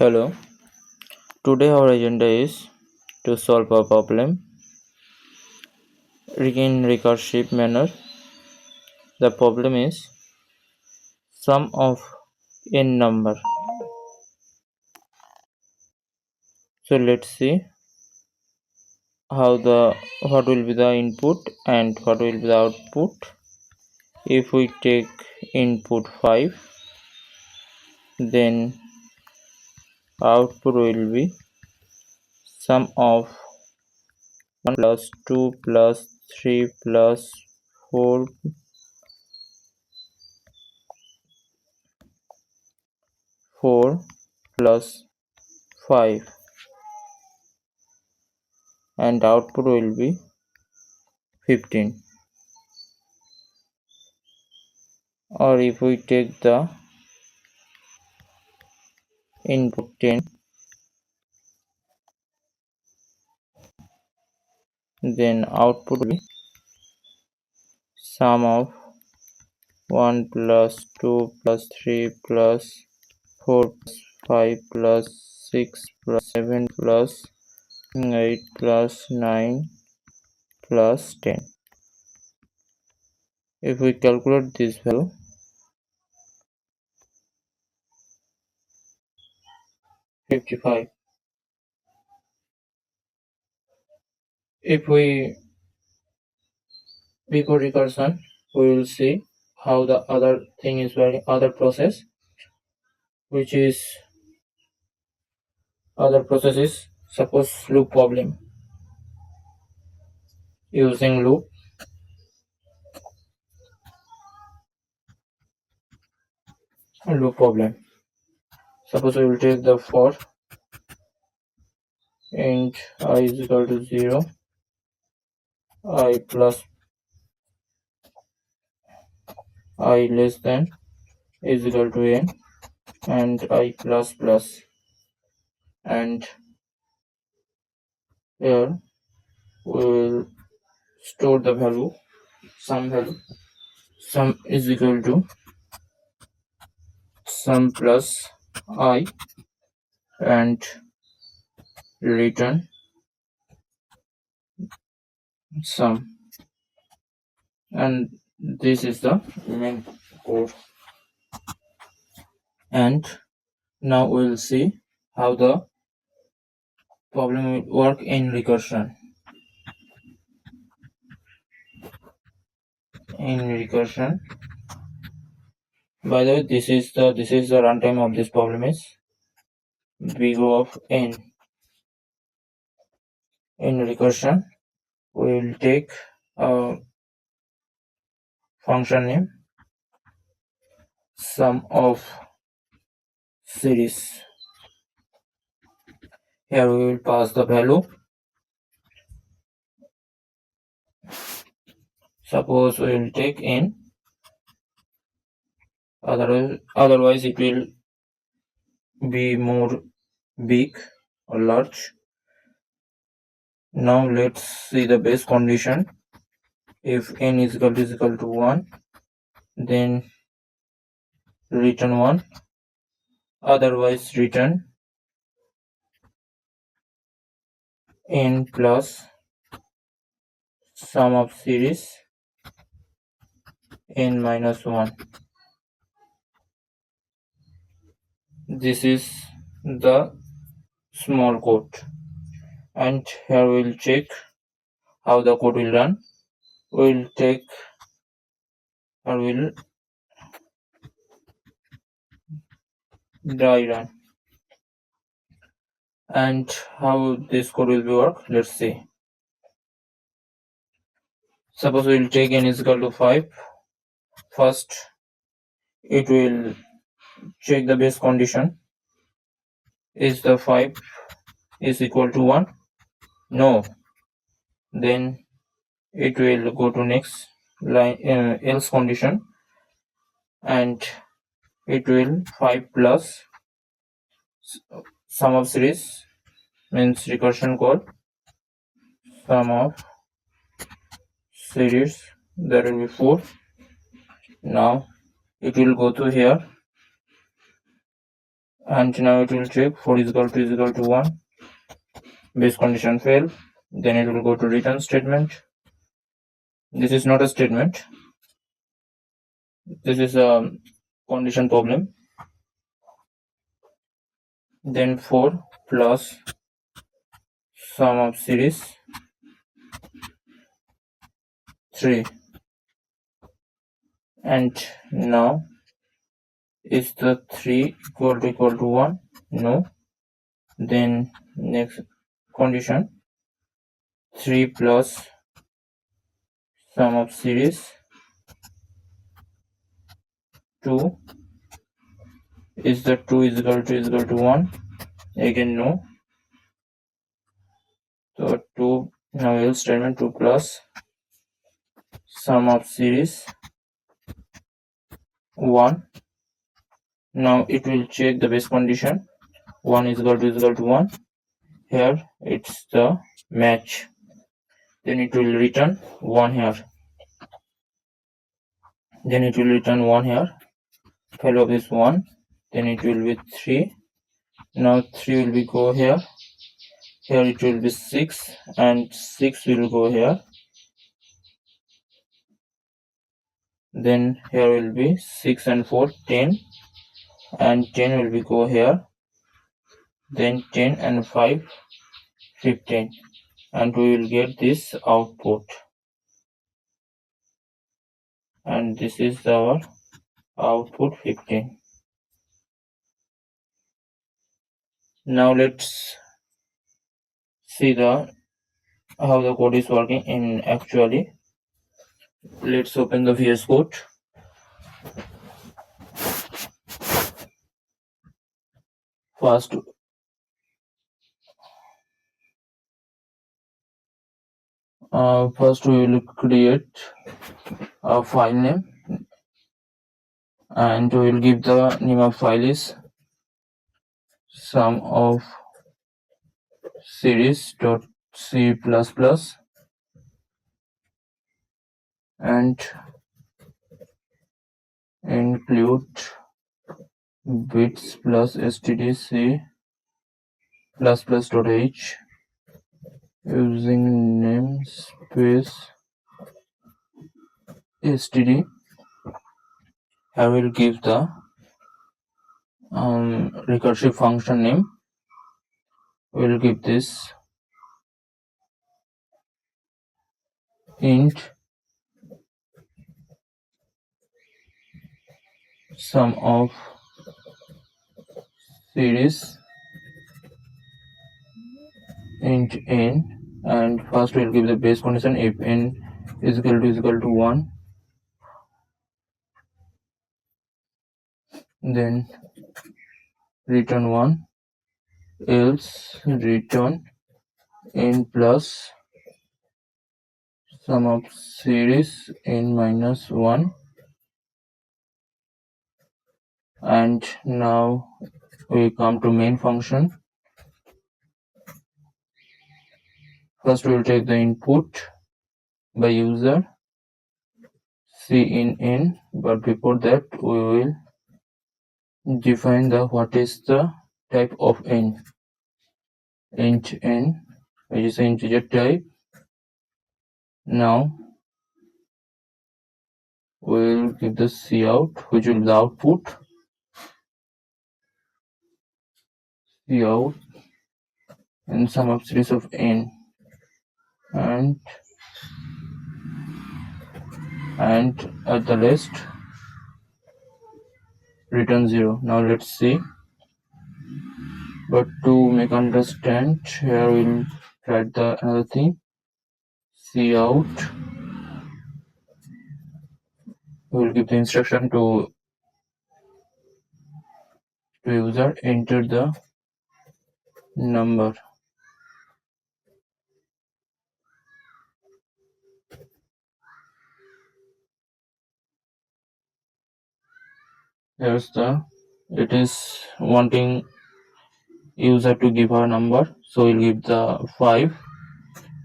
Hello, today our agenda is to solve a problem in recursive manner. The problem is sum of n number. So let's see what will be the input and what will be the output. If we take input 5, then output will be sum of 1 plus 2 plus 3 plus 4 plus 5, and output will be 15. Or if we take the input 10, then output will be sum of 1 plus 2 plus 3 plus 4 plus 5 plus 6 plus 7 plus 8 plus 9 plus 10. If we calculate this value, 55. If we before recursion, we will see how the other thing is working, other process, which is other process is suppose loop problem. Using loop problem. Suppose we will take the for int I is equal to 0, I plus I less than is equal to n, and I plus plus, and here we will store the value, sum is equal to sum plus I, and return sum, and this is the main code. And now we will see how the problem will work in recursion. By the way, this is the runtime of this problem is big O of n. In recursion, we will take a function name sum of series. Here we will pass the value. Suppose we will take n. Otherwise it will be more big or large. Now let's see the base condition. If n is equal to 1, then return 1. Otherwise return n plus sum of series n minus 1. This is the small code, and here we will check how the code will run. We will take or will dry run, and how this code will work, let's see. Suppose we will take n is equal to 5. First it will check the base condition. Is the 5 is equal to 1? No. Then it will go to next line, else condition, and it will 5 plus sum of series, means recursion code sum of series, that will be 4. Now it will go to here and now it will check 4 is equal to 1. Base condition fail. Then it will go to return statement. This is not a statement. This is a condition problem. Then 4 plus sum of series 3. And now is the 3 equal to 1? No. Then next condition 3 plus sum of series 2. Is the 2 is equal to 1? Again no. So 2, now else statement 2 plus sum of series 1. Now it will check the base condition 1 is equal to 1. Here it's the match. Then it will return 1 here. Then it will return 1 here. Value of this 1. Then it will be 3. Now 3 will be go here. Here it will be 6 and 6 will go here. Then here will be 6 and 4 10 and 10 will be go here. Then 10 and 5 15 and we will get this output, and this is our output 15. Now let's see how the code is working in actually. Let's open the VS Code. First we will create a file name and we will give the name of file is sum of series.c++ and include bits plus stdc++.h using namespace std. I will give the recursive function name. We will give this int sum of series int n, and first we will give the base condition if n is equal to 1. Then return 1, else return n plus sum of series n minus 1. And now we come to main function. First we will take the input by user c in n, but before that we will define the what is the type of n. Int n, which is an integer type. Now we will give the cout, which will be the output. Cout and sum of series of n, and at the last return 0. Now let's see. But to make understand, here we'll write the another thing. Cout. We will give the instruction to user enter the number. Here's it is wanting user to give her number, so we'll give the 5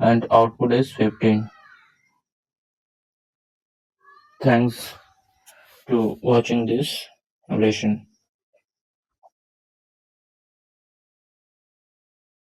and output is 15. Thanks to watching this lesson.